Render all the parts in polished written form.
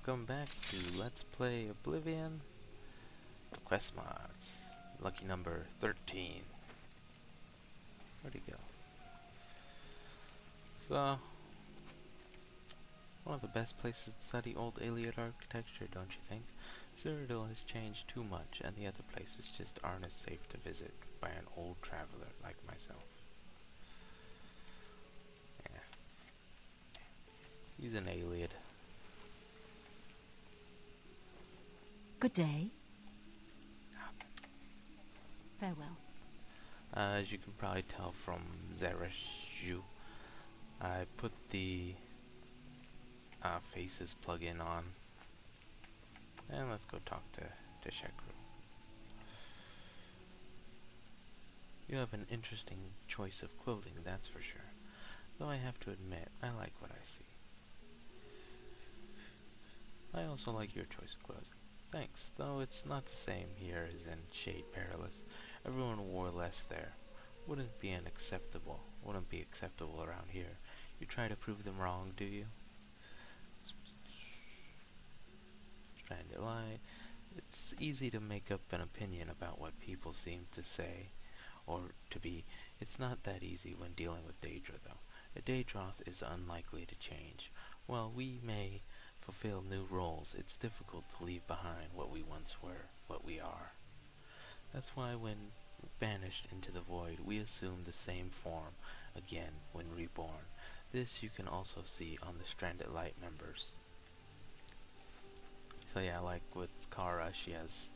welcome back to Let's Play Oblivion Quest Mods. Lucky number 13. Where'd he go? So, one of the best places to study old Ayleid architecture, don't you think? Cyrodiil has changed too much, and the other places just aren't as safe to visit by an old traveler like myself. Yeah. He's an Ayleid. Good day. Farewell. As you can probably tell from Zereshju, I put the Faces plugin on, and let's go talk to Shetcombe. You have an interesting choice of clothing, that's for sure. Though I have to admit, I like what I see. I also like your choice of clothing. Thanks, though it's not the same here as in Shade Perilous. Everyone wore less there. Wouldn't be acceptable around here. You try to prove them wrong, do you? Stranded Light. It's easy to make up an opinion about what people seem to say, or to be. It's not that easy when dealing with Daedra, though. A Daedroth is unlikely to change. While we may fulfill new roles, it's difficult to leave behind what we once were, what we are. That's why when banished into the void, we assume the same form again when reborn. This you can also see on the Stranded Light members. So yeah, like with Kara, she has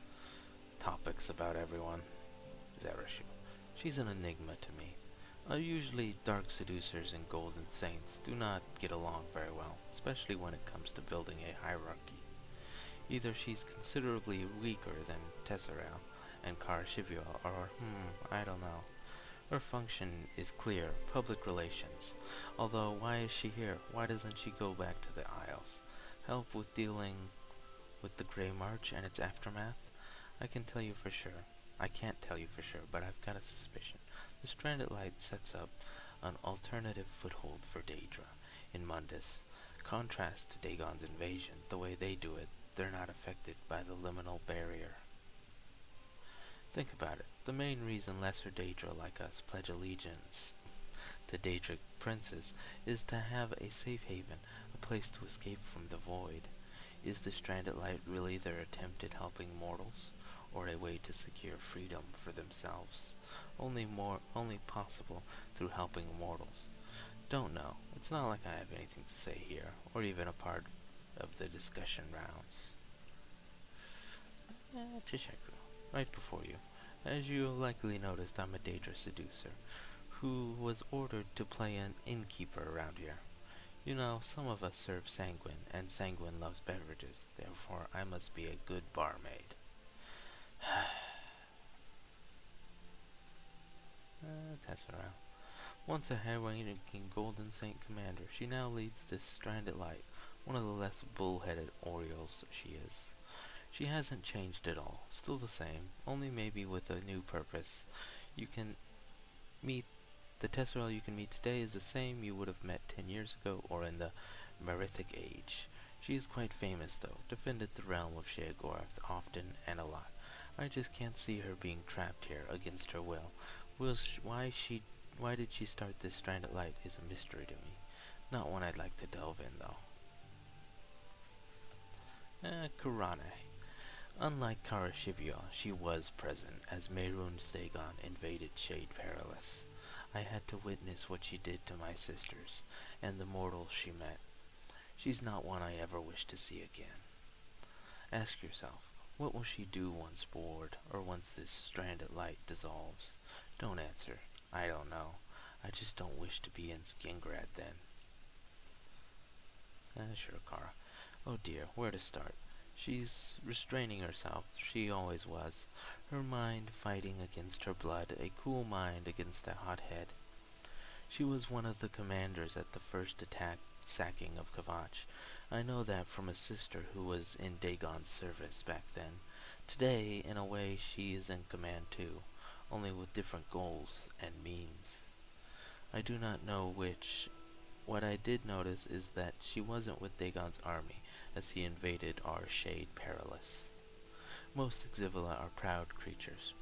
topics about everyone. Zereshju. She's an enigma to me. Usually dark seducers and golden saints do not get along very well, especially when it comes to building a hierarchy. Either she's considerably weaker than Tesserael and Kara or I don't know. Her function is clear, public relations. Although, why is she here? Why doesn't she go back to the Isles? Help with dealing with the Grey March and its aftermath? I can't tell you for sure, but I've got a suspicion. The Stranded Light sets up an alternative foothold for Daedra in Mundus. Contrast to Dagon's invasion, the way they do it, they're not affected by the liminal barrier. Think about it. The main reason lesser Daedra like us pledge allegiance to Daedric princes is to have a safe haven, a place to escape from the void. Is the Stranded Light really their attempt at helping mortals, or a way to secure freedom for themselves? Only possible through helping mortals. Don't know. It's not like I have anything to say here, or even a part of the discussion rounds. Chishaku, right before you. As you likely noticed, I'm a Daedra seducer, who was ordered to play an innkeeper around here. You know, some of us serve Sanguine, and Sanguine loves beverages, therefore I must be a good barmaid. Tesserael. Once a high-ranking Golden Saint commander, she now leads this Stranded Light, one of the less bull-headed Orioles she is. She hasn't changed at all, still the same, only maybe with a new purpose. The Tesserael you can meet today is the same you would have met 10 years ago or in the Merithic Age. She is quite famous though, defended the realm of Sheogorath often and a lot. I just can't see her being trapped here against her will. Why did she start this Stranded Light is a mystery to me. Not one I'd like to delve in though. Kurane. Unlike Kara, she was present as Mehrunes Dagon invaded Shade Perilous. I had to witness what she did to my sisters, and the mortals she met. She's not one I ever wish to see again. Ask yourself, what will she do once bored, or once this Stranded Light dissolves? Don't answer. I don't know. I just don't wish to be in Skingrad then. Sure, Kara. Oh dear, where to start? She's restraining herself. She always was. Her mind fighting against her blood, a cool mind against a hot head. She was one of the commanders at the first sacking of Kavach. I know that from a sister who was in Dagon's service back then. Today, in a way, she is in command too, only with different goals and means. I do not know which, what I did notice is that she wasn't with Dagon's army as he invaded our Shade Perilous. Most Exivila are proud creatures.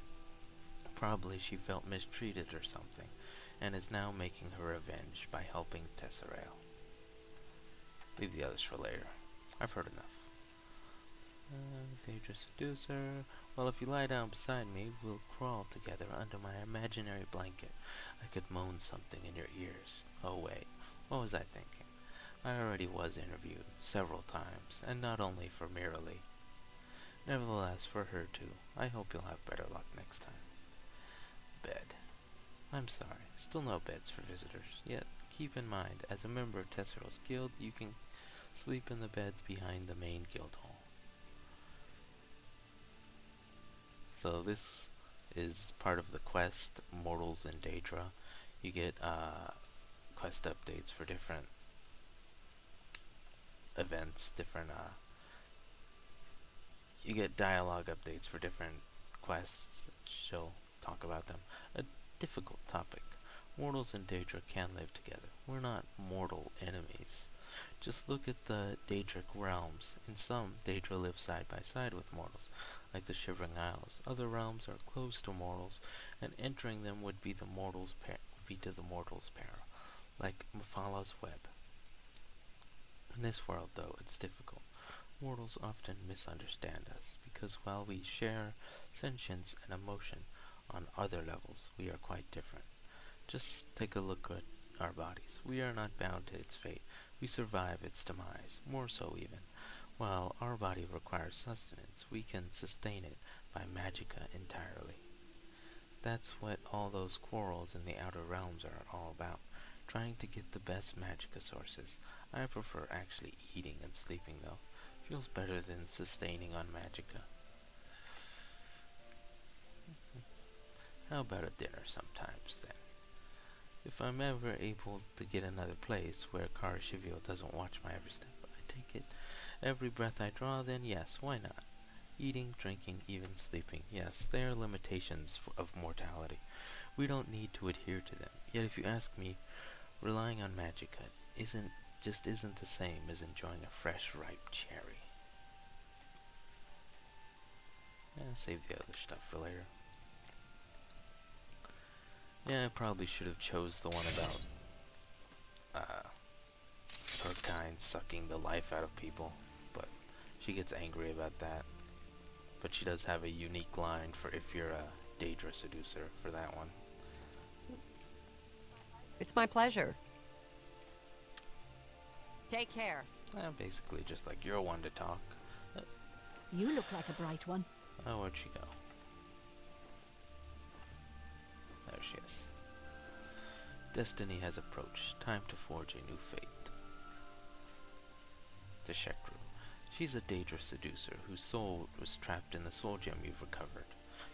Probably she felt mistreated or something, and is now making her revenge by helping Tesserael. Leave the others for later. I've heard enough. Daedra Seducer. Well, if you lie down beside me, we'll crawl together under my imaginary blanket. I could moan something in your ears. Oh wait, what was I thinking? I already was interviewed several times, and not only for Mirali. Nevertheless, for her too. I hope you'll have better luck next time. Bed. I'm sorry, still no beds for visitors. Yet, keep in mind, as a member of Tesserael's guild, you can sleep in the beds behind the main guild hall. So this is part of the quest, Mortals in Daedra. You get quest updates for different events, you get dialogue updates for different quests. She'll talk about them. A difficult topic. Mortals and Daedra can live together. We're not mortal enemies. Just look at the Daedric realms. In some, Daedra lives side by side with mortals, like the Shivering Isles. Other realms are close to mortals, and entering them would be to the mortals' peril, like Mephalah's web. In this world, though, it's difficult. Mortals often misunderstand us, because while we share sentience and emotion on other levels, we are quite different. Just take a look at our bodies. We are not bound to its fate. We survive its demise, more so even. While our body requires sustenance, we can sustain it by magicka entirely. That's what all those quarrels in the outer realms are all about, trying to get the best magicka sources. I prefer actually eating and sleeping, though. Feels better than sustaining on magicka. How about a dinner sometimes, then? If I'm ever able to get another place where Kara doesn't watch my every step, I take it every breath I draw, then yes, why not? Eating, drinking, even sleeping, yes, they are limitations of mortality. We don't need to adhere to them. Yet if you ask me, relying on magicka isn't the same as enjoying a fresh, ripe cherry. Save the other stuff for later. Yeah, I probably should have chose the one about her kind sucking the life out of people, but she gets angry about that. But she does have a unique line for if you're a Daedra seducer for that one. It's my pleasure. Take care. Basically just like you're one to talk. You look like a bright one. Oh, where'd she go? There she is. Destiny has approached. Time to forge a new fate. To Shekru. She's a Daedra seducer whose soul was trapped in the soul gem you've recovered.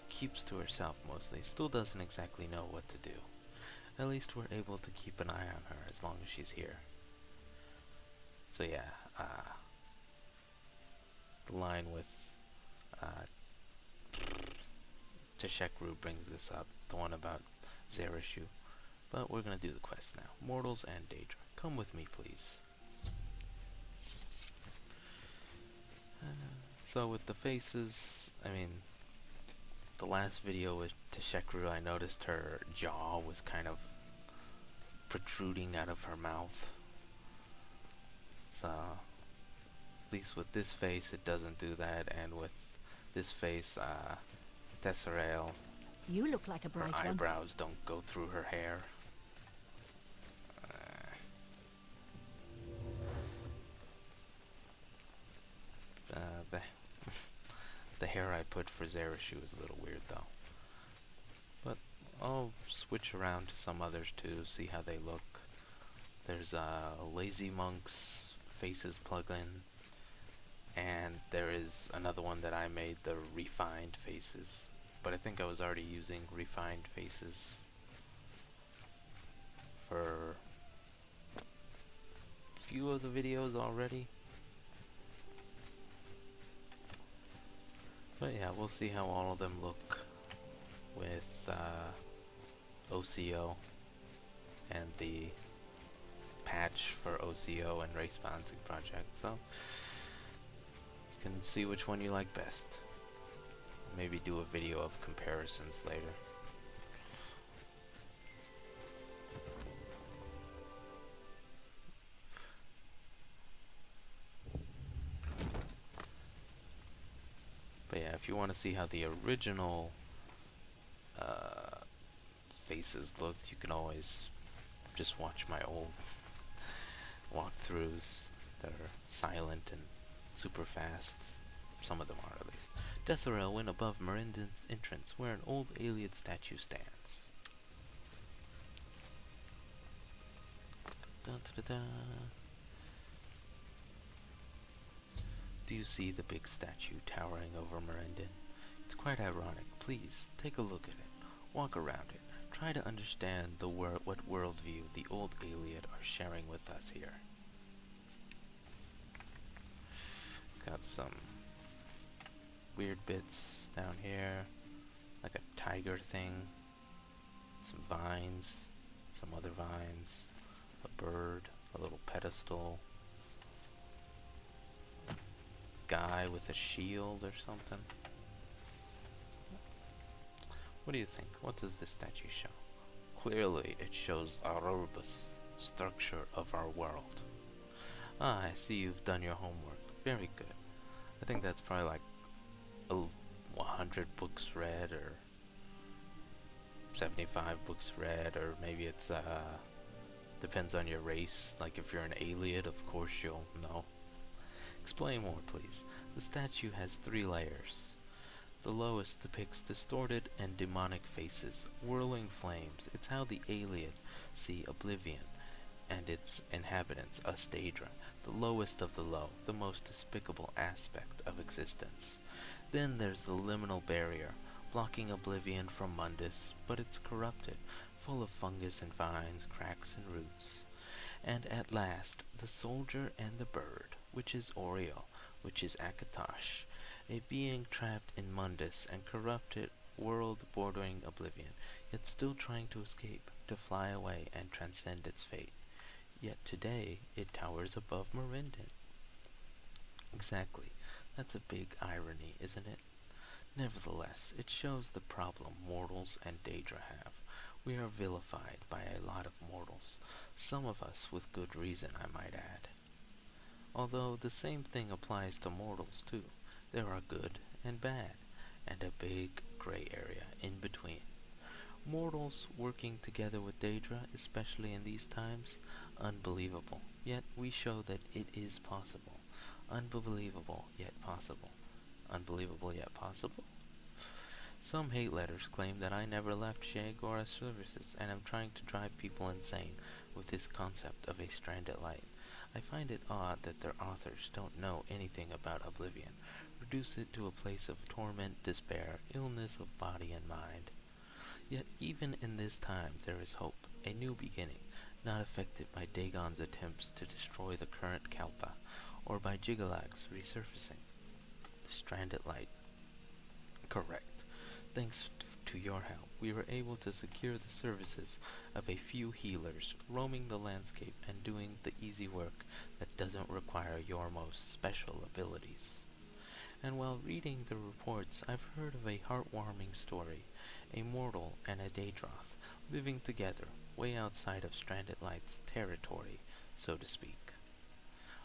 Keeps to herself mostly. Still doesn't exactly know what to do. At least we're able to keep an eye on her as long as she's here. So yeah, the line with Teshekru brings this up, the one about Zerishu. But we're gonna do the quest now. Mortals and Daedra. Come with me, please. So with the faces, I mean, the last video with Teshekru, I noticed her jaw was kind of protruding out of her mouth. So, at least with this face, it doesn't do that, and with this face, Tesserael, You look like a bright her one. eyebrows don't go through her hair. The hair I put for Zerishu is a little weird, though. But I'll switch around to some others too, see how they look. There's Lazy Monk's Faces plugin, and there is another one that I made, the Refined Faces. But I think I was already using Refined Faces for a few of the videos already. But yeah, we'll see how all of them look with OCO and the patch for OCO and race balancing project, so you can see which one you like best. Maybe do a video of comparisons later. But yeah, if you want to see how the original faces looked, you can always just watch my old walkthroughs that are silent and super fast. Some of them are, at least. Desirel went above Merindin's entrance, where an old Ayleid statue stands. Dun, da, da, da. Do you see the big statue towering over Merindin? It's quite ironic. Please, take a look at it. Walk around it. Try to understand what worldview the old Ayleid are sharing with us here. Got some weird bits down here, like a tiger thing, some vines, some other vines, a bird, a little pedestal, guy with a shield or something. What do you think? What does this statue show? Clearly it shows a robust structure of our world. Ah, I see you've done your homework. Very good. I think that's probably like 100 books read, or 75 books read, or maybe it's depends on your race. Like if you're an Ayleid, of course you'll know. Explain more, please. The statue has 3 layers. The lowest depicts distorted and demonic faces, whirling flames. It's how the Ayleid see Oblivion and its inhabitants, us Daedra, the lowest of the low, the most despicable aspect of existence. Then there's the liminal barrier, blocking Oblivion from Mundus, but it's corrupted, full of fungus and vines, cracks and roots. And at last, the soldier and the bird, which is Oreo, which is Akatosh, a being trapped in Mundus and corrupted world bordering Oblivion, yet still trying to escape, to fly away and transcend its fate. Yet today, it towers above Merindin. Exactly. That's a big irony, isn't it? Nevertheless, it shows the problem mortals and Daedra have. We are vilified by a lot of mortals, some of us with good reason, I might add. Although the same thing applies to mortals too. There are good and bad, and a big gray area in between. Mortals working together with Daedra, especially in these times, unbelievable. Yet we show that it is possible. Unbelievable yet possible. Unbelievable yet possible? Some hate letters claim that I never left Sheagora services and am trying to drive people insane with this concept of a stranded light. I find it odd that their authors don't know anything about Oblivion, reduce it to a place of torment, despair, illness of body and mind. Yet even in this time there is hope, a new beginning, not affected by Dagon's attempts to destroy the current Kalpa, or by Jigalag's resurfacing. The stranded light. Correct. Thanks to your help, we were able to secure the services of a few healers, roaming the landscape and doing the easy work that doesn't require your most special abilities. And while reading the reports, I've heard of a heartwarming story, a mortal and a Daedroth living together, way outside of Stranded Light's territory, so to speak.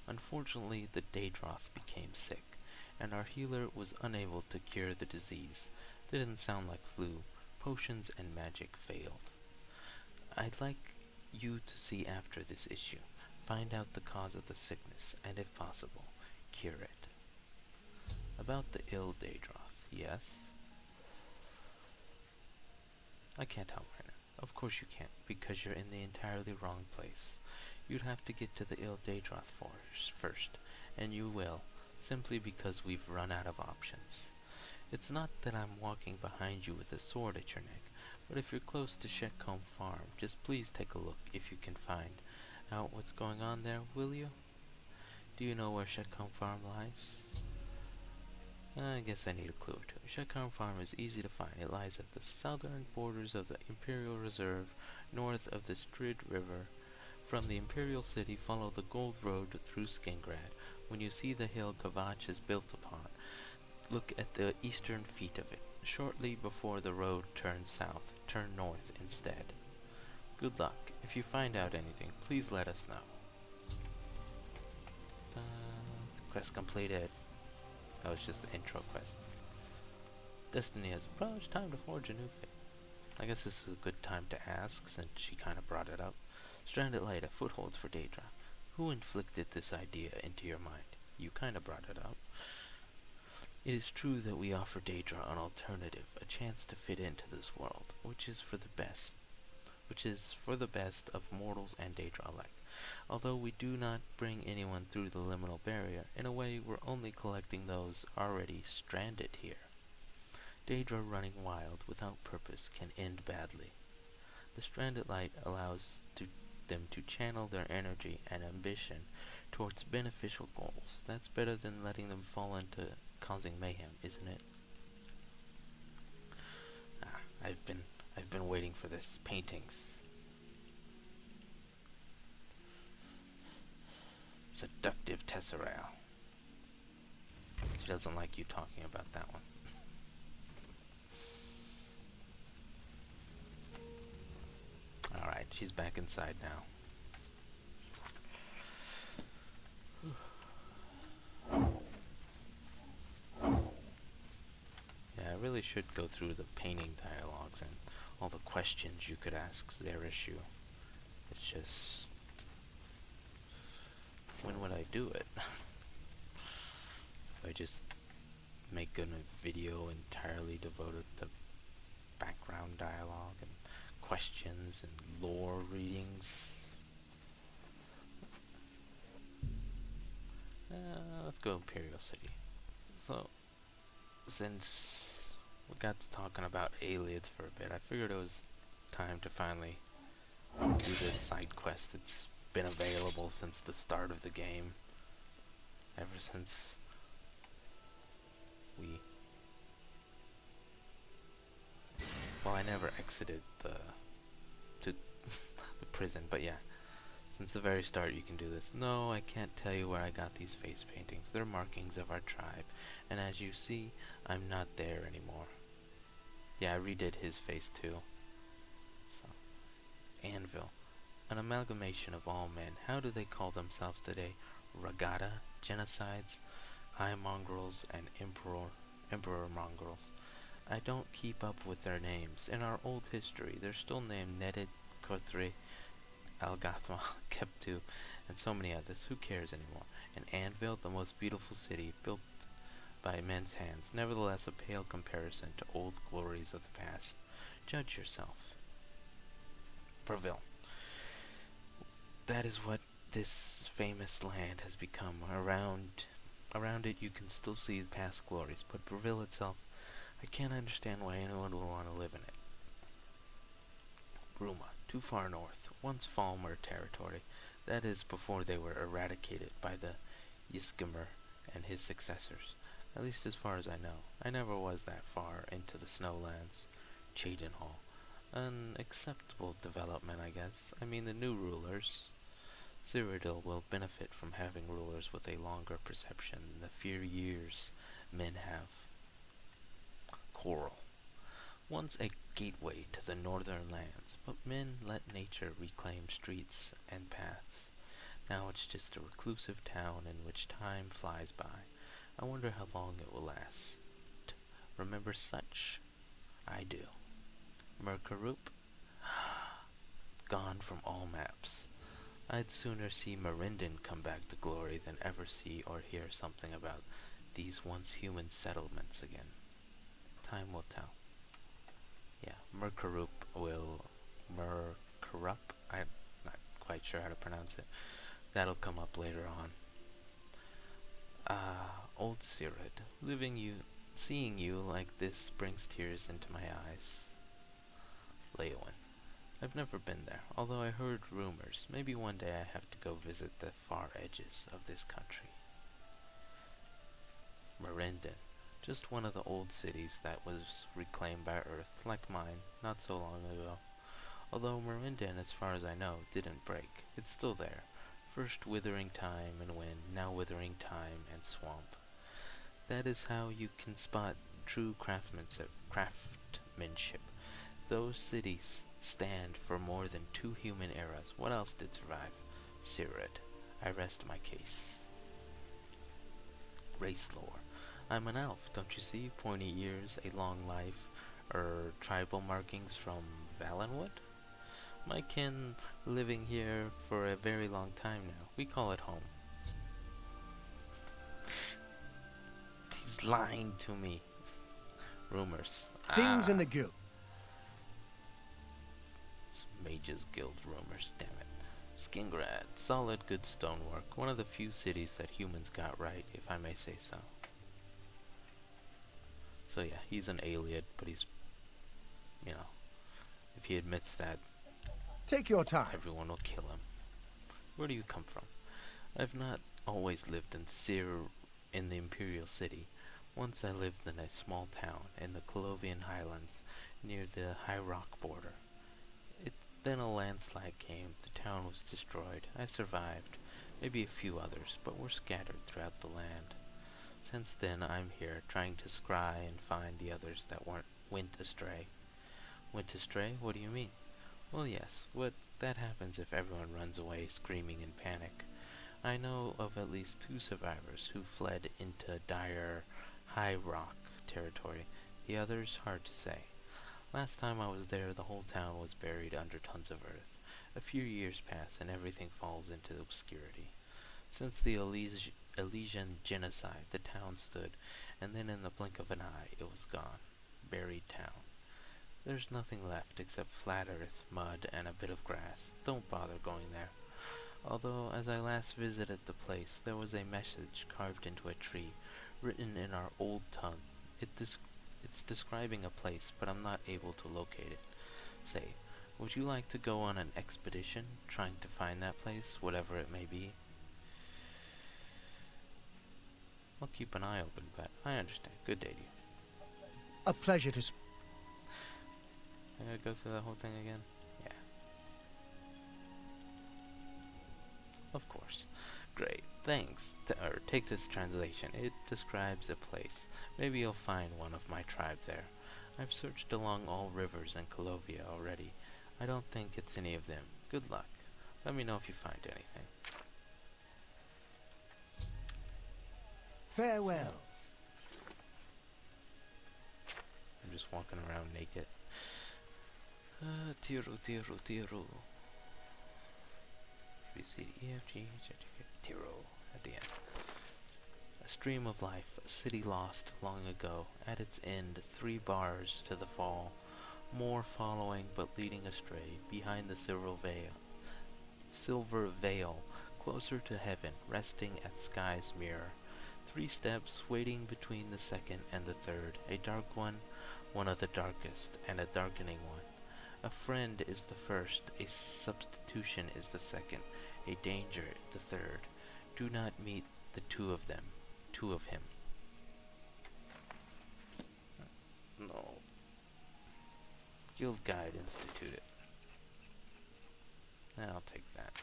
Unfortunately, the Daedroth became sick, and our healer was unable to cure the disease. Didn't sound like flu. Potions and magic failed. I'd like you to see after this issue, find out the cause of the sickness, and if possible, cure it. About the ill Daedroth, yes? I can't help right now. Of course you can't, because you're in the entirely wrong place. You'd have to get to the ill Daedroth first, and you will, simply because we've run out of options. It's not that I'm walking behind you with a sword at your neck, but if you're close to Shetcombe Farm, just please take a look if you can find out what's going on there, will you? Do you know where Shetcombe Farm lies? I guess I need a clue or two. Shetcombe Farm is easy to find. It lies at the southern borders of the Imperial Reserve, north of the Strid River. From the Imperial City, follow the Gold Road through Skingrad. When you see the hill Kavach is built upon, look at the eastern feet of it. Shortly before the road turns south, turn north instead. Good luck. If you find out anything, please let us know. Quest completed. That was just the intro quest. Destiny has approached. Time to forge a new fate. I guess this is a good time to ask, since she kind of brought it up. Stranded light, a foothold for Daedra. Who inflicted this idea into your mind? You kind of brought it up. It is true that we offer Daedra an alternative, a chance to fit into this world, which is for the best of mortals and Daedra alike. Although we do not bring anyone through the liminal barrier, in a way we're only collecting those already stranded here. Daedra running wild without purpose can end badly. The stranded light allows them to channel their energy and ambition towards beneficial goals. That's better than letting them fall into causing mayhem, isn't it? I've been waiting for this. Paintings. Seductive Tesserail. She doesn't like you talking about that one. Alright, she's back inside now. Yeah, I really should go through the painting dialogues and all the questions you could ask Zerishu. It's just... when would I do it? I just make a video entirely devoted to background dialogue and questions and lore readings. Let's go Imperial City. So, since we got to talking about Ayleids for a bit, I figured it was time to finally do this side quest that's been available since the start of the game. Ever since well, I never exited the prison, but yeah, since the very start you can do this. No, I can't tell you where I got these face paintings. They're markings of our tribe, and as you see, I'm not there anymore. Yeah, I redid his face too. So, Anvil, an amalgamation of all men. How do they call themselves today? Ragata, genocides, high mongrels, and emperor mongrels. I don't keep up with their names. In our old history, they're still named Nedid, Kothri, Algathma, Keptu, and so many others. Who cares anymore? And Anvil, the most beautiful city, built by men's hands, nevertheless a pale comparison to old glories of the past. Judge yourself. Breville. That is what this famous land has become. Around it you can still see the past glories, but Breville itself, I can't understand why anyone would want to live in it. Bruma, too far north, once Falmer territory. That is before they were eradicated by the Yiskimer and his successors. At least as far as I know. I never was that far into the Snowlands. Cheydinhal. An acceptable development, I guess. I mean, the new rulers. Cyrodiil will benefit from having rulers with a longer perception than the few years men have. Coral. Once a gateway to the northern lands, but men let nature reclaim streets and paths. Now it's just a reclusive town in which time flies by. I wonder how long it will last. Remember such? I do. Merkarup? Gone from all maps. I'd sooner see Merindon come back to glory than ever see or hear something about these once human settlements again. Time will tell. Yeah, Merkarup. I'm not quite sure how to pronounce it. That'll come up later on. Old Sirid, seeing you like this brings tears into my eyes. Leowin. I've never been there, although I heard rumors. Maybe one day I have to go visit the far edges of this country. Merindon. Just one of the old cities that was reclaimed by Earth, like mine, not so long ago. Although Meridian, as far as I know, didn't break. It's still there. First withering time and wind, now withering time and swamp. That is how you can spot true craftsmanship. Those cities stand for more than 2 human eras. What else did survive? Sirid. I rest my case. Race lore. I'm an elf, don't you see? Pointy ears, a long life, tribal markings from Valenwood? My kin living here for a very long time now. We call it home. He's lying to me. Rumors. Things in the guild. It's Mages Guild rumors, damn it. Skingrad. Solid, good stonework. One of the few cities that humans got right, if I may say so. So yeah, he's an Ayleid, but he's, you know, if he admits that, Take your time. everyone will kill him. Where do you come from? I've not always lived in the Imperial City. Once I lived in a small town in the Colovian Highlands near the High Rock border. Then a landslide came, the town was destroyed. I survived, maybe a few others, but were scattered throughout the land. Since then I'm here, trying to scry and find the others that went astray. Went astray? What do you mean? Well, yes, that happens if everyone runs away screaming in panic. I know of at least 2 survivors who fled into dire High Rock territory. The others, hard to say. Last time I was there, the whole town was buried under tons of earth. A few years pass and everything falls into obscurity. Since the Elysian genocide, the town stood, and then in the blink of an eye, it was gone. Buried town. There's nothing left except flat earth, mud, and a bit of grass. Don't bother going there. Although, as I last visited the place, there was a message carved into a tree, written in our old tongue. It's describing a place, but I'm not able to locate it. Say, would you like to go on an expedition, trying to find that place, whatever it may be? I'll keep an eye open, but I understand. Good day to you. A pleasure to... I gotta go through that whole thing again? Yeah. Of course. Great. Thanks. Take this translation. It describes a place. Maybe you'll find one of my tribe there. I've searched along all rivers in Colovia already. I don't think it's any of them. Good luck. Let me know if you find anything. Farewell. I'm just walking around naked. Tyrru. B, C, D, E, F, G, H, I, J, K, Tyrru at the end. A stream of life, a city lost long ago. At its end, 3 bars to the fall. More following but leading astray. Behind the silver veil, closer to heaven, resting at sky's mirror. 3 steps waiting between the second and the third. A dark one of the darkest, and a darkening one. A friend is the first, a substitution is the second, a danger the third. Do not meet the 2 of them, 2 of him. No. Guild Guide instituted. I'll take that.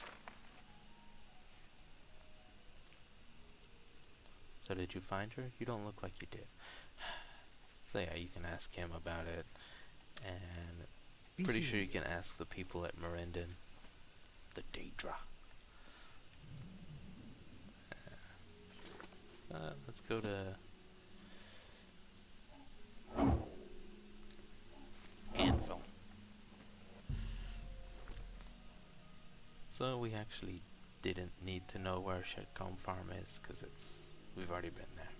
So did you find her? You don't look like you did. So yeah, you can ask him about it, and pretty sure you can ask the people at Meridian, the Daedra. Let's go to Anvil. So we actually didn't need to know where Shetcombe farm is, because we've already been there.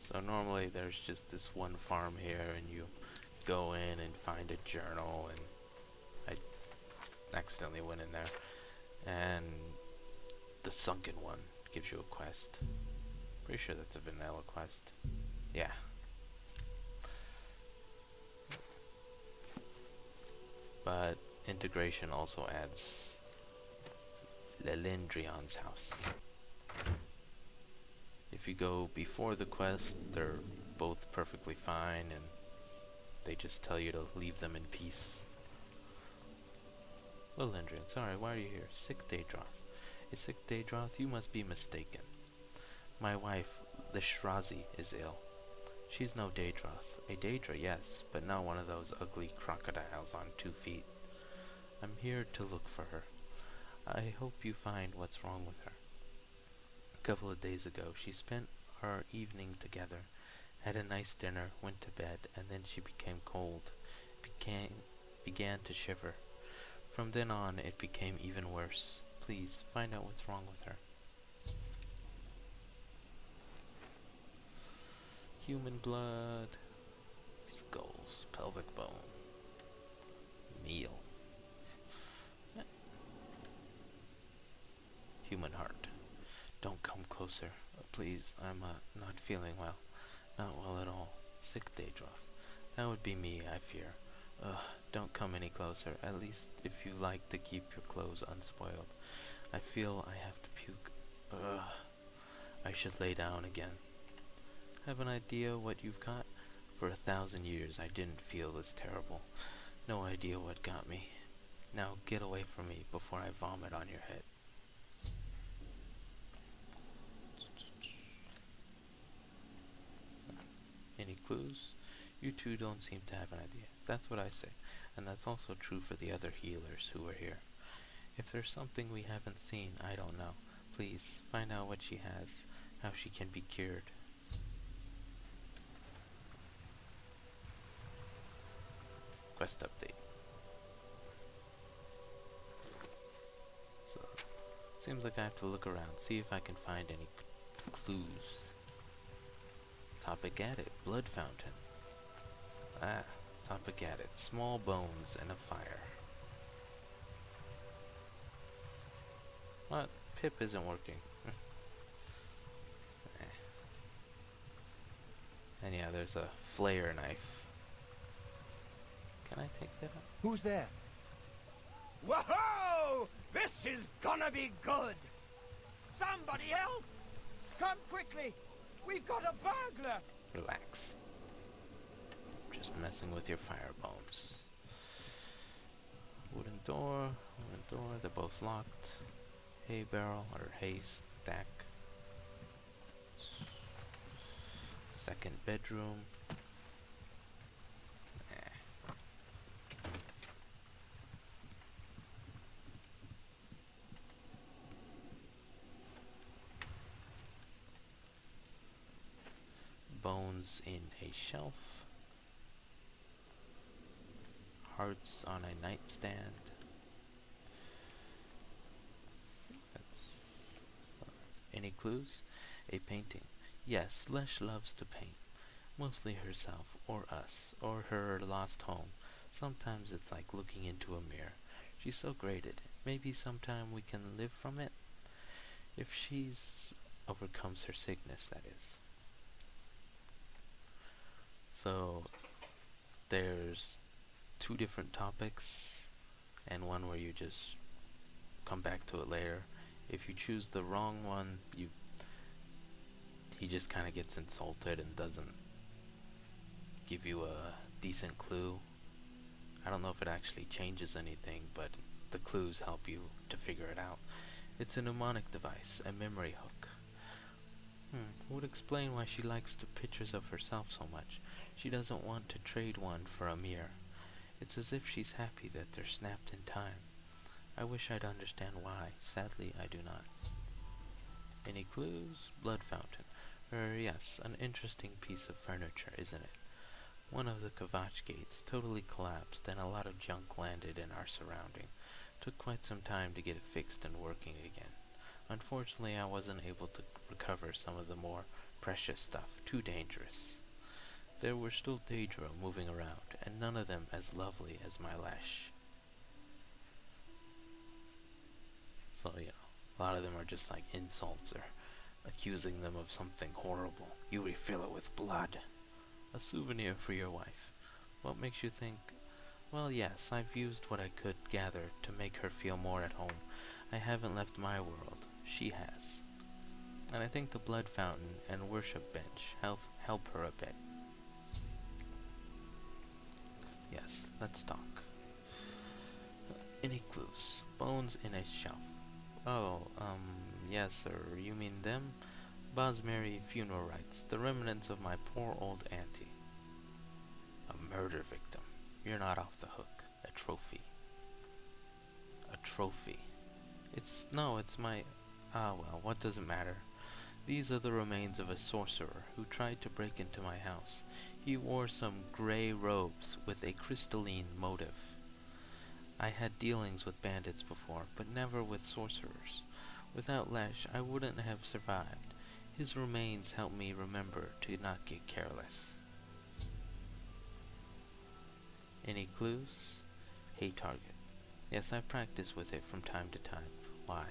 So normally there's just this one farm here, and you go in and find a journal, and I accidentally went in there, and the sunken one gives you a quest. Pretty sure that's a vanilla quest. Yeah. But integration also adds Lelindrion's house. If you go before the quest, they're both perfectly fine and they just tell you to leave them in peace. Lilendrin, sorry, why are you here? Sick Daedroth. A sick Daedroth? You must be mistaken. My wife, the Shrazi, is ill. She's no Daedroth. A Daedra, yes, but not one of those ugly crocodiles on 2 feet. I'm here to look for her. I hope you find what's wrong with her. A couple of days ago, she spent our evening together, had a nice dinner, went to bed, and then she became cold, began to shiver. From then on, it became even worse. Please, find out what's wrong with her. Human blood, skulls, pelvic bone, meal, human heart. Don't come closer, please. I'm not feeling well. Not well at all. Sick Daedroth. That would be me, I fear. Don't come any closer. At least if you like to keep your clothes unspoiled. I feel I have to puke. I should lay down again. Have an idea what you've got? For 1,000 years I didn't feel this terrible. No idea what got me. Now get away from me before I vomit on your head. Any clues? You two don't seem to have an idea. That's what I say. And that's also true for the other healers who are here. If there's something we haven't seen, I don't know. Please, find out what she has, how she can be cured. Quest update. So, seems like I have to look around, see if I can find any clues. Topic added, blood fountain. Topic added, small bones and a fire. What? Pip isn't working. And yeah, there's a flare knife. Can I take that out? Who's there? Whoa! This is gonna be good! Somebody help! Come quickly! We've got a burglar! Relax. Just messing with your fire bones. Wooden door, they're both locked. Hay barrel or hay stack. Second bedroom. Bones in a shelf. Hearts on a nightstand. Any clues? A painting. Yes, Lesh loves to paint. Mostly herself, or us, or her lost home. Sometimes it's like looking into a mirror. She's so great at it. Maybe sometime we can live from it? If she's overcomes her sickness, that is. So, there's 2 different topics, and one where you just come back to it later. If you choose the wrong one, he just kind of gets insulted and doesn't give you a decent clue. I don't know if it actually changes anything, but the clues help you to figure it out. It's a mnemonic device, a memory hook. Would explain why she likes the pictures of herself so much. She doesn't want to trade one for a mirror. It's as if she's happy that they're snapped in time. I wish I'd understand why. Sadly, I do not. Any clues? Blood fountain. Yes, an interesting piece of furniture, isn't it? One of the Kvatch gates totally collapsed and a lot of junk landed in our surrounding. Took quite some time to get it fixed and working again. Unfortunately, I wasn't able to recover some of the more precious stuff. Too dangerous. There were still Daedra moving around, and none of them as lovely as my Lesh. So, a lot of them are just like insults or accusing them of something horrible. You refill it with blood. A souvenir for your wife. What makes you think? Well, yes, I've used what I could gather to make her feel more at home. I haven't left my world. She has. And I think the blood fountain and worship bench help her a bit. Yes, let's talk. Any clues? Bones in a shelf. Oh, yes, sir. You mean them? Bosmary funeral rites. The remnants of my poor old auntie. A murder victim. You're not off the hook. A trophy. A trophy. It's my... Ah, well, what does it matter? These are the remains of a sorcerer who tried to break into my house. He wore some grey robes with a crystalline motive. I had dealings with bandits before, but never with sorcerers. Without Lesh, I wouldn't have survived. His remains help me remember to not get careless. Any clues? Hey, target. Yes, I practice with it from time to time. Why?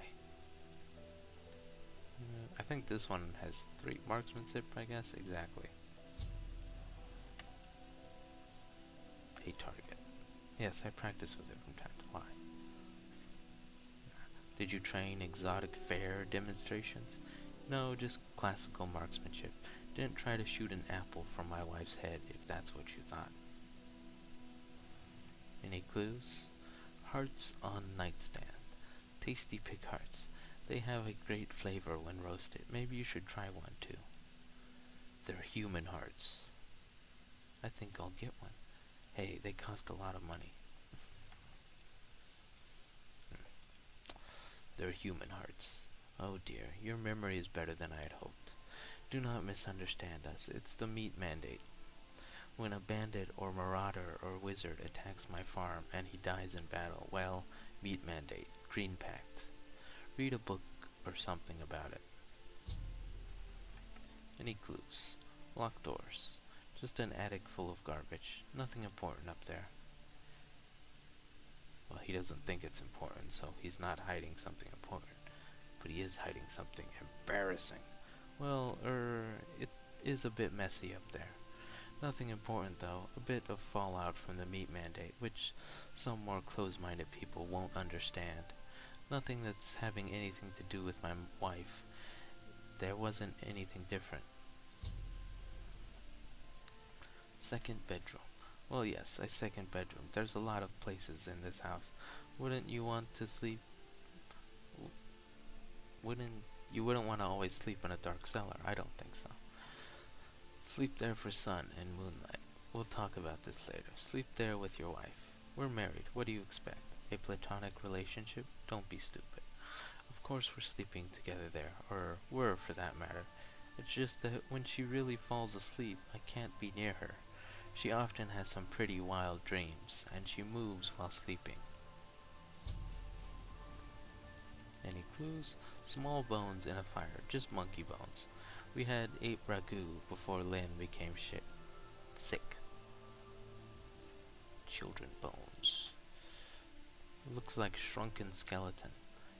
I think this one has 3 marksmanship, I guess. Exactly. Hey, target. Yes, I practice with it from time to time. Why? Did you train exotic fair demonstrations? No, just classical marksmanship. Didn't try to shoot an apple from my wife's head, if that's what you thought. Any clues? Hearts on nightstand. Tasty pig hearts. They have a great flavor when roasted. Maybe you should try one too. They're human hearts. I think I'll get one. Hey, they cost a lot of money. They're human hearts. Oh dear, your memory is better than I had hoped. Do not misunderstand us. It's the meat mandate. When a bandit or marauder or wizard attacks my farm and he dies in battle, well, meat mandate, green pact. Read a book or something about it. Any clues? Locked doors. Just an attic full of garbage. Nothing important up there. Well, he doesn't think it's important, so he's not hiding something important. But he is hiding something embarrassing. Well, it is a bit messy up there. Nothing important, though. A bit of fallout from the meat mandate, which some more close-minded people won't understand. Nothing that's having anything to do with my wife. There wasn't anything different. Second bedroom. Well, yes, a second bedroom. There's a lot of places in this house. Wouldn't you want to sleep? You wouldn't want to always sleep in a dark cellar. I don't think so. Sleep there for sun and moonlight. We'll talk about this later. Sleep there with your wife. We're married. What do you expect? A platonic relationship? Don't be stupid. Of course we're sleeping together there, or were for that matter. It's just that when she really falls asleep, I can't be near her. She often has some pretty wild dreams, and she moves while sleeping. Any clues? Small bones in a fire, just monkey bones. We had 8 ragu before Lynn became sick. Children bones. Looks like shrunken skeleton.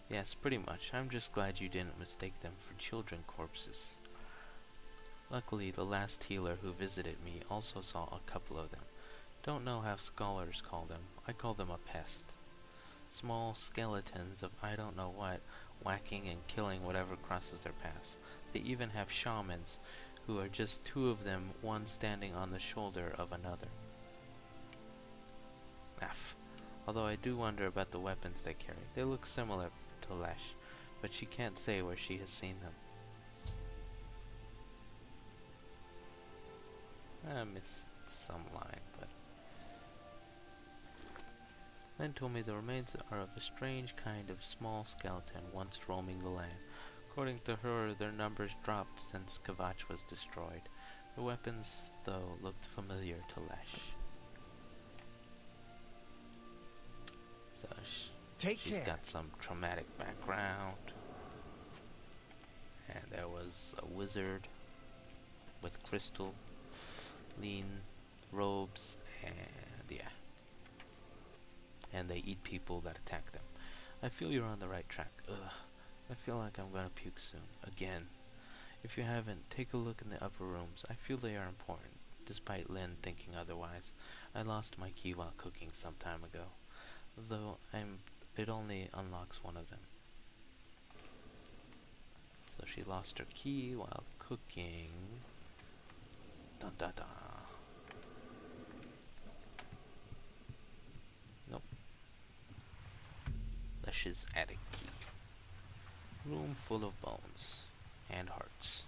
Yes, pretty much. I'm just glad you didn't mistake them for children corpses. Luckily, the last healer who visited me also saw a couple of them. Don't know how scholars call them. I call them a pest. Small skeletons of I don't know what, whacking and killing whatever crosses their paths. They even have shamans, who are just 2 of them, one standing on the shoulder of another. Although I do wonder about the weapons they carry. They look similar to Lesh, but she can't say where she has seen them. I missed some line, but... Lynn told me the remains are of a strange kind of small skeleton once roaming the land. According to her, their numbers dropped since Kavach was destroyed. The weapons, though, looked familiar to Lesh. So she's got some traumatic background. And there was a wizard with crystal lean robes, and yeah. And they eat people that attack them. I feel you're on the right track. Ugh. I feel like I'm gonna puke soon. Again. If you haven't, take a look in the upper rooms. I feel they are important, despite Lynn thinking otherwise. I lost my key while cooking some time ago. Though it only unlocks one of them. So she lost her key while cooking. Dun dun dun. Nope. Lesh's attic key. Room full of bones and hearts.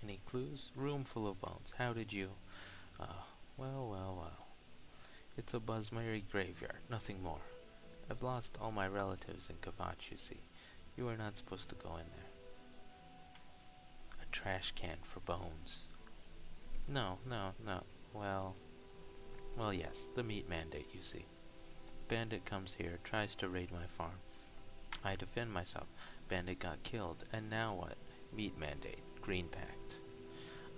Any clues? Room full of bones. How did you? Well. It's a Buzzmary graveyard, nothing more. I've lost all my relatives in Kvatch, you see. You are not supposed to go in there. A trash can for bones. No. Well, yes, the meat mandate, you see. Bandit comes here, tries to raid my farm. I defend myself. Bandit got killed, and now what? Meat mandate. Green Pact.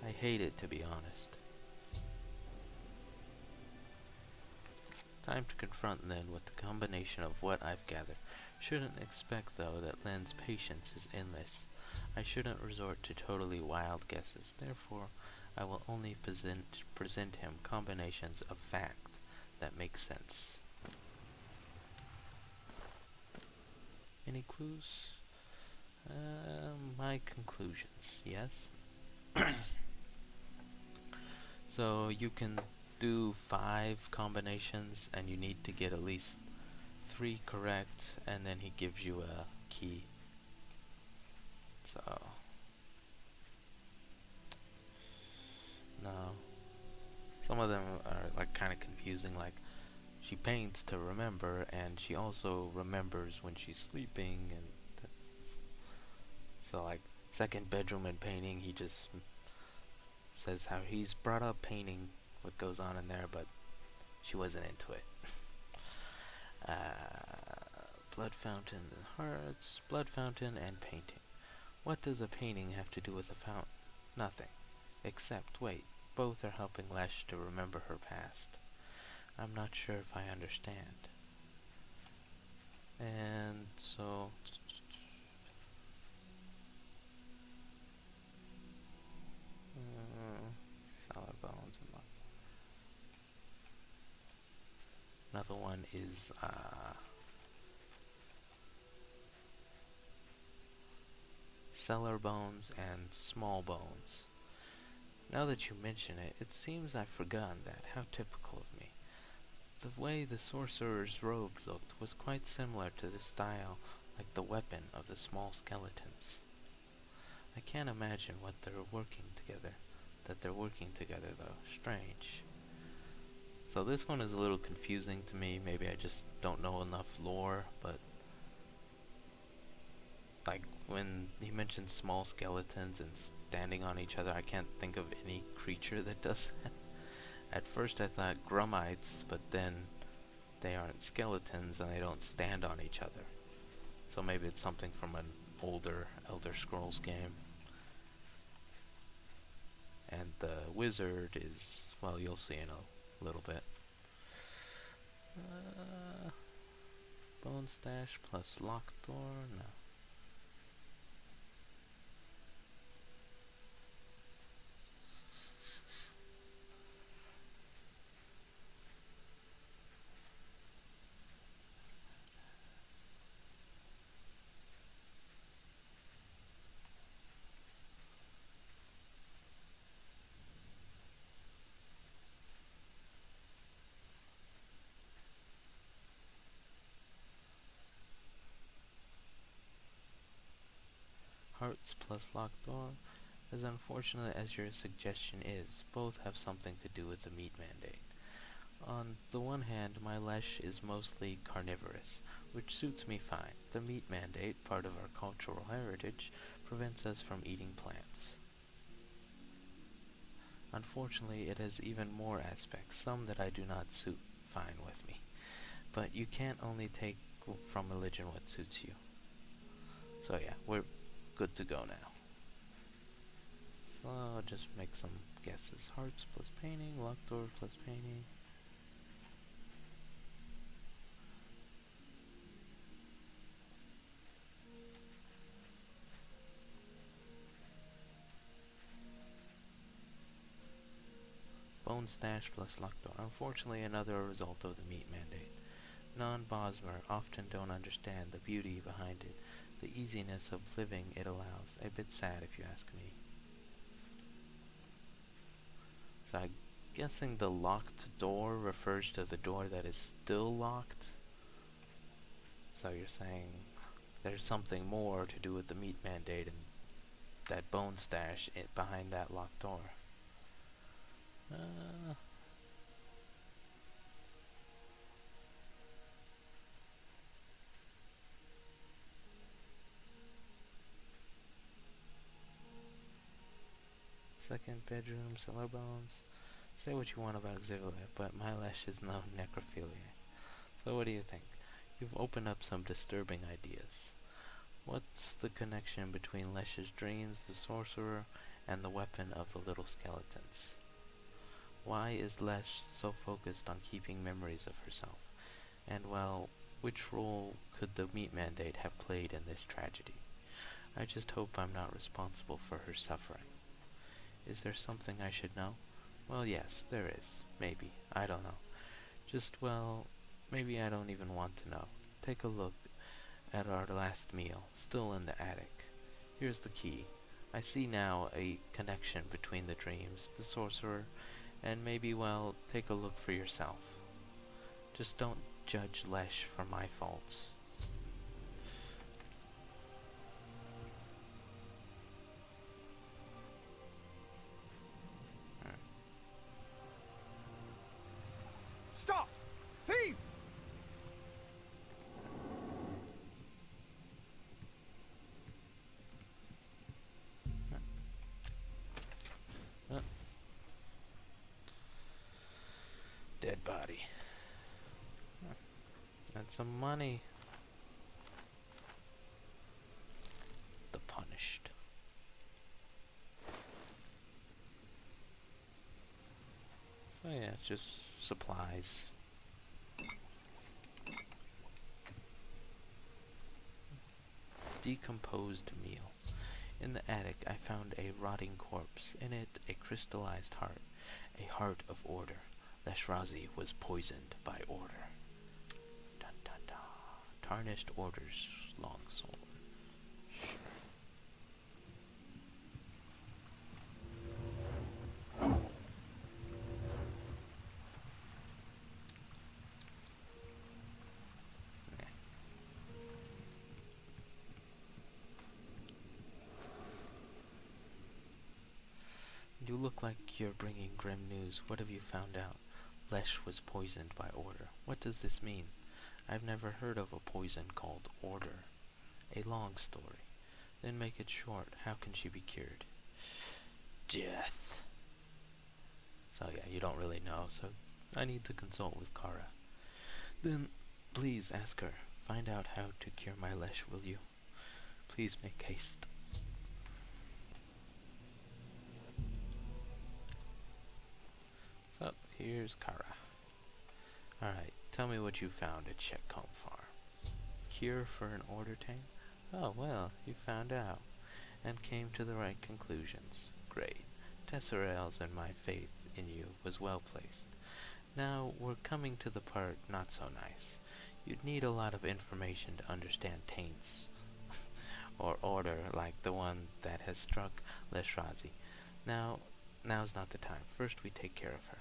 I hate it, to be honest. Time to confront then with the combination of what I've gathered. Shouldn't expect, though, that Len's patience is endless. I shouldn't resort to totally wild guesses. Therefore, I will only present him combinations of fact that make sense. Any clues? My conclusions, yes? So you can do 5 combinations and you need to get at least 3 correct, and then he gives you a key. So no, some of them are like kind of confusing, like she paints to remember and she also remembers when she's sleeping, and that's, so like second bedroom and painting, he just says how he's brought up painting what goes on in there, but she wasn't into it. Blood fountain and hearts, blood fountain and painting. What does a painting have to do with a fountain? Nothing. Except, wait, both are helping Lesh to remember her past. I'm not sure if I understand. And so solid bones and luck. Another one is cellar bones and small bones. Now that you mention it, it seems I've forgotten that. How typical of me. The way the sorcerer's robe looked was quite similar to the style, like the weapon of the small skeletons. I can't imagine what they're working together. That they're working together, though. Strange. So this one is a little confusing to me. Maybe I just don't know enough lore, but like when he mentioned small skeletons and standing on each other, I can't think of any creature that does that. At first I thought Grummites, but then they aren't skeletons and they don't stand on each other. So maybe it's something from an older Elder Scrolls game. And the wizard is, well, you'll see in a little bit. Bone stash plus locked door? No. Hearts plus locked door. As unfortunate as your suggestion is, both have something to do with the meat mandate. On the one hand, my Lesh is mostly carnivorous, which suits me fine. The meat mandate, part of our cultural heritage, prevents us from eating plants. Unfortunately, it has even more aspects, some that I do not suit fine with me. But you can't only take from religion what suits you. So yeah, we're good to go now. So I'll just make some guesses. Hearts plus painting, locked door plus painting. bone stash plus locked door. Unfortunately, another result of the meat mandate. Non-Bosmer often don't understand the beauty behind it, the easiness of living it allows. A bit sad, if you ask me. So I'm guessing the locked door refers to the door that is still locked. So you're saying there's something more to do with the meat mandate and that bone stash behind that locked door. Second bedroom, cellar bones. Say what you want about Xivile, but my lesh is no necrophilia. So what do you think? You've opened up some disturbing ideas. What's the connection between Lesh's dreams, the sorcerer, and the weapon of the little skeletons? Why is Lesh so focused on keeping memories of herself? And, well, which role could the meat mandate have played in this tragedy? I just hope I'm not responsible for her suffering. Is there something I should know? Well, yes, there is. Maybe. I don't know. Just, well, maybe I don't even want to know. Take a look at our last meal, still in the attic. Here's the key. I see now a connection between the dreams, the sorcerer, and maybe, well, take a look for yourself. Just don't judge Lesh for my faults. Stop! Thief! Dead body. And some money. The punished. So yeah, it's just supplies. Decomposed meal. In the attic, I found a rotting corpse. In it, a crystallized heart. A heart of order. Leshrazi was poisoned by Order. Dun dun dun. Tarnished Order's longsword. You look like you're bringing grim news. What have you found out? Lesh was poisoned by Order. What does this mean? I've never heard of a poison called Order. A long story. Then make it short. How can she be cured? Death. So yeah, you don't really know, so I need to consult with Kara. Then, please ask her. Find out how to cure my Lesh, will you? Please make haste. So, here's Kara. Alright, tell me what you found at Shetcombe Farm. Cure for an Order Taint? Oh, well, you found out, and came to the right conclusions. Great. Tesserailes and my faith in you was well placed. Now, we're coming to the part not so nice. You'd need a lot of information to understand taints, or order like the one that has struck Leshrazi. Now's not the time. First we take care of her.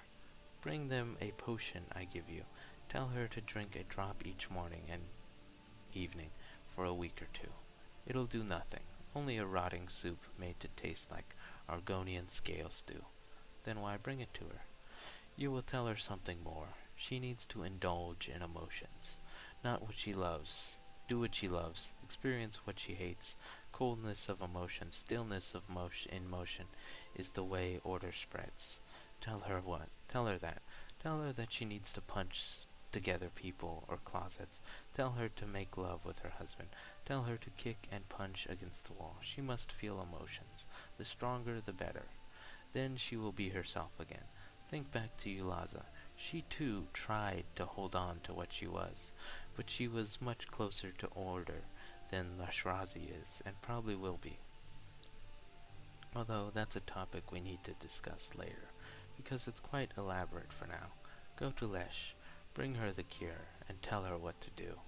Bring them a potion I give you. Tell her to drink a drop each morning and evening for a week or two. It'll do nothing. Only a rotting soup made to taste like Argonian scale stew. Then why bring it to her? You will tell her something more. She needs to indulge in emotions. Not what she loves. Do what she loves. Experience what she hates. Coldness of emotion, stillness of in motion is the way Order spreads. Tell her what? Tell her that. Tell her that she needs to punch together people or closets. Tell her to make love with her husband. Tell her to kick and punch against the wall. She must feel emotions. The stronger, the better. Then she will be herself again. Think back to Yulaza. She too tried to hold on to what she was, but she was much closer to Order than Leshrazi is, and probably will be. Although that's a topic we need to discuss later. because it's quite elaborate for now. Go to Lesh, bring her the cure, and tell her what to do.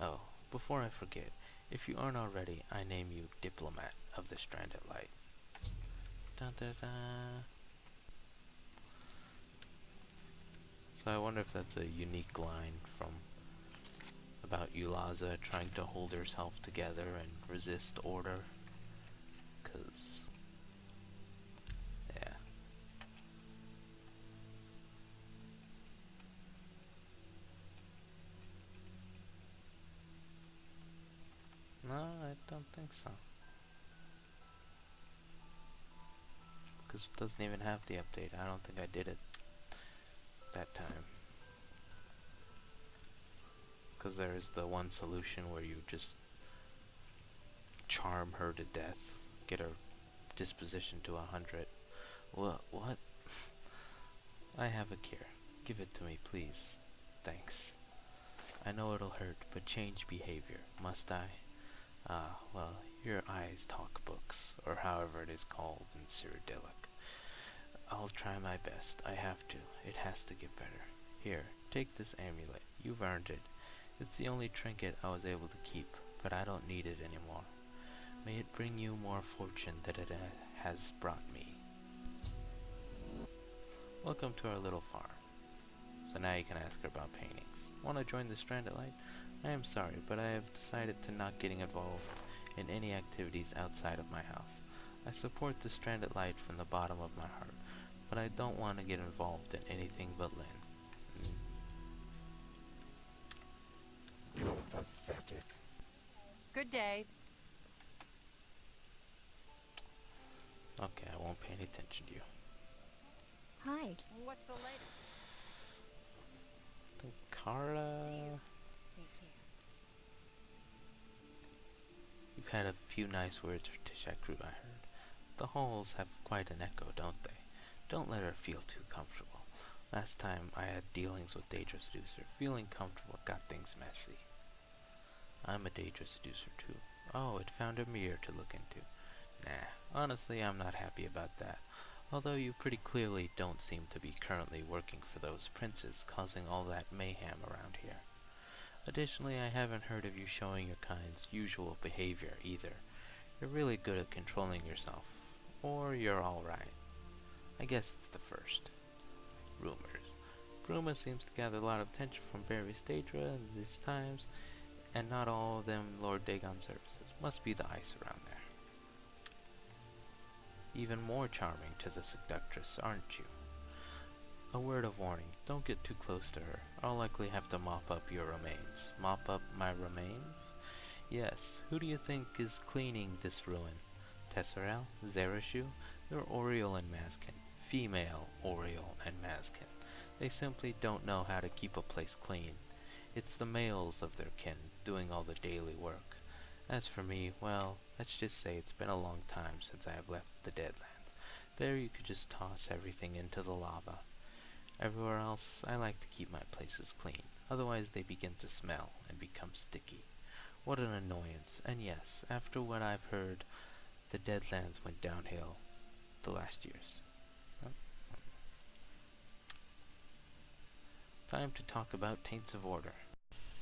Oh, before I forget, if you aren't already, I name you Diplomat of the Stranded Light. Dun, dun, dun. So I wonder if that's a unique line from about Yulaza trying to hold herself together and resist order. 'Cause yeah. No, I don't think so. Because it doesn't even have the update. I don't think I did it that time. Because there's the one solution where you just charm her to death, get her disposition to 100. What? I have a cure. Give it to me, please. Thanks. I know it'll hurt, but change behavior, must I? Ah, well, your eyes talk books, or however it is called in Cyrodiilic. I'll try my best. I have to. It has to get better. Here, take this amulet. You've earned it. It's the only trinket I was able to keep, but I don't need it anymore. May it bring you more fortune than it has brought me. Welcome to our little farm. So now you can ask her about paintings. Want to join the Stranded Light? I am sorry, but I have decided to not getting involved in any activities outside of my house. I support the Stranded Light from the bottom of my heart, but I don't want to get involved in anything but Lynn. You're pathetic. Good day. Okay, I won't pay any attention to you. Hi. What's the latest? I think Kara... Take care. You've had a few nice words for Tesh Talks, I heard. The halls have quite an echo, don't they? Don't let her feel too comfortable. Last time I had dealings with Daedra Seducer, feeling comfortable got things messy. I'm a Daedra Seducer too. Oh, it found a mirror to look into. Nah, honestly I'm not happy about that. Although you pretty clearly don't seem to be currently working for those princes causing all that mayhem around here. Additionally, I haven't heard of you showing your kind's usual behavior either. You're really good at controlling yourself. Or you're alright. I guess it's the first. Rumors. Bruma seems to gather a lot of attention from various Daedra in these times, and not all of them Lord Dagon's services. Must be the ice around there. Even more charming to the seductress, aren't you? A word of warning, don't get too close to her. I'll likely have to mop up your remains. Mop up my remains? Yes, who do you think is cleaning this ruin? Tesserel? Zerashu? They're Oriole and Mazkin. Female Oriole and Mazkin. They simply don't know how to keep a place clean. It's the males of their kin doing all the daily work. As for me, well, let's just say it's been a long time since I have left the Deadlands. There you could just toss everything into the lava. Everywhere else, I like to keep my places clean. Otherwise they begin to smell and become sticky. What an annoyance. And yes, after what I've heard, the Deadlands went downhill the last years. Time to talk about Taints of Order.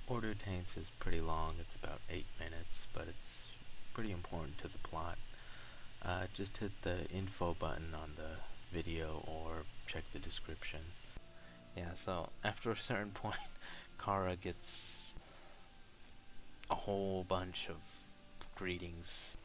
Order Taints is pretty long, it's about 8 minutes, but it's pretty important to the plot. Just hit the info button on the video or check the description. Yeah, so after a certain point, Kara gets a whole bunch of greetings.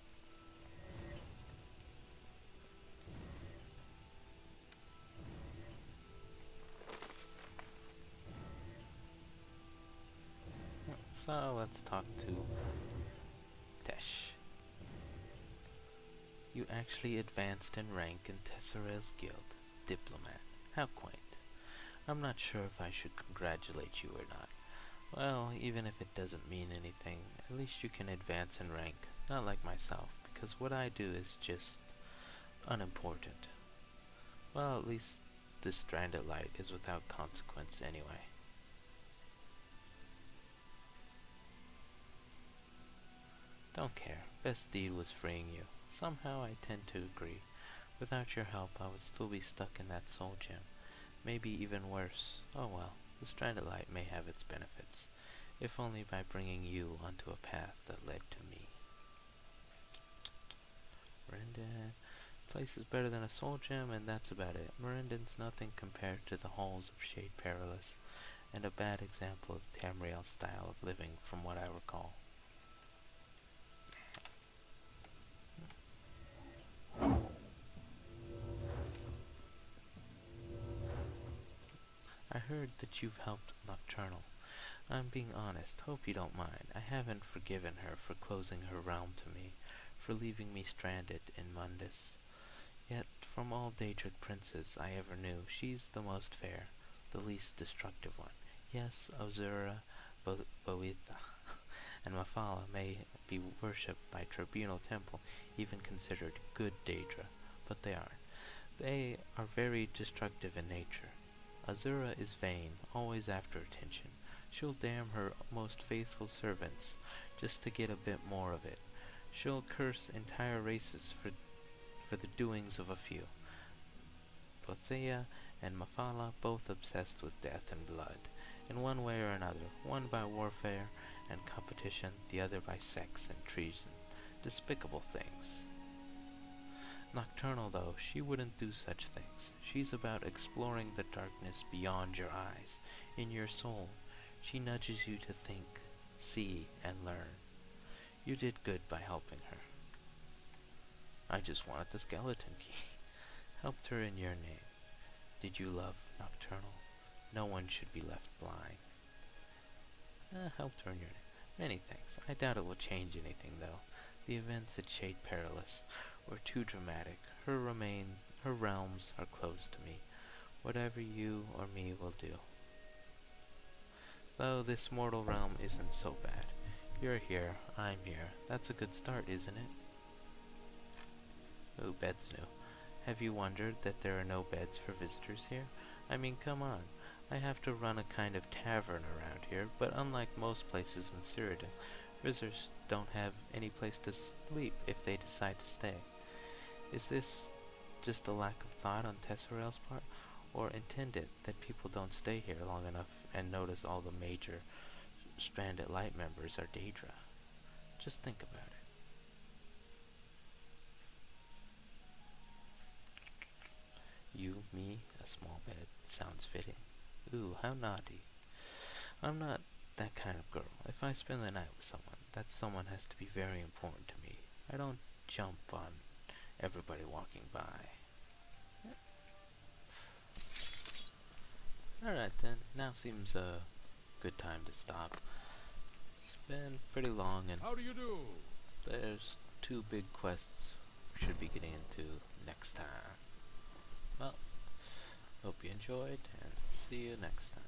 So let's talk to Tesh. You actually advanced in rank in Tesserel's guild. Diplomat. How quaint. I'm not sure if I should congratulate you or not. Well, even if it doesn't mean anything, at least you can advance in rank, not like myself, because what I do is just unimportant. Well, at least this Stranded Light is without consequence anyway. Don't care. Best deed was freeing you. Somehow I tend to agree. Without your help, I would still be stuck in that soul gem. Maybe even worse. Oh well, the stranded light may have its benefits, if only by bringing you onto a path that led to me. Mirandin. Place is better than a soul gem, and that's about it. Mirandin's nothing compared to the halls of Shade Perilous, and a bad example of Tamriel's style of living from what I recall. I heard that you've helped Nocturnal. I'm being honest, hope you don't mind. I haven't forgiven her for closing her realm to me, for leaving me stranded in Mundus. Yet, from all Daedric princes I ever knew, she's the most fair, the least destructive one. Yes, Ozura, Boetha, and Mafala may be worshipped by Tribunal Temple, even considered good Daedra, but they aren't. They are very destructive in nature. Azura is vain, always after attention. She'll damn her most faithful servants just to get a bit more of it. She'll curse entire races for the doings of a few. Bothea and Mafala both obsessed with death and blood, in one way or another, one by warfare and competition, the other by sex and treason. Despicable things. Nocturnal, though, she wouldn't do such things. She's about exploring the darkness beyond your eyes, in your soul. She nudges you to think, see, and learn. You did good by helping her. I just wanted the skeleton key. Helped her in your name. Did you love Nocturnal? No one should be left blind. Helped her in your name. Many thanks. I doubt it will change anything, though. The events at Shade Perilous were too dramatic. Her realms are closed to me. Whatever you or me will do. Though this mortal realm isn't so bad. You're here, I'm here. That's a good start, isn't it? Oh, beds new. Have you wondered that there are no beds for visitors here? I mean, come on. I have to run a kind of tavern around here, but unlike most places in Cyrodiil, visitors don't have any place to sleep if they decide to stay. Is this just a lack of thought on Tesserail's part, or intended that people don't stay here long enough and notice all the major stranded light members are Daedra? Just think about it. You, me, a small bed, sounds fitting. Ooh, how naughty. I'm not that kind of girl. If I spend the night with someone, that someone has to be very important to me. I don't jump on everybody walking by. Alright then, now seems a good time to stop. It's been pretty long and How do you do? there's 2 big quests we should be getting into next time. Well, hope you enjoyed and see you next time.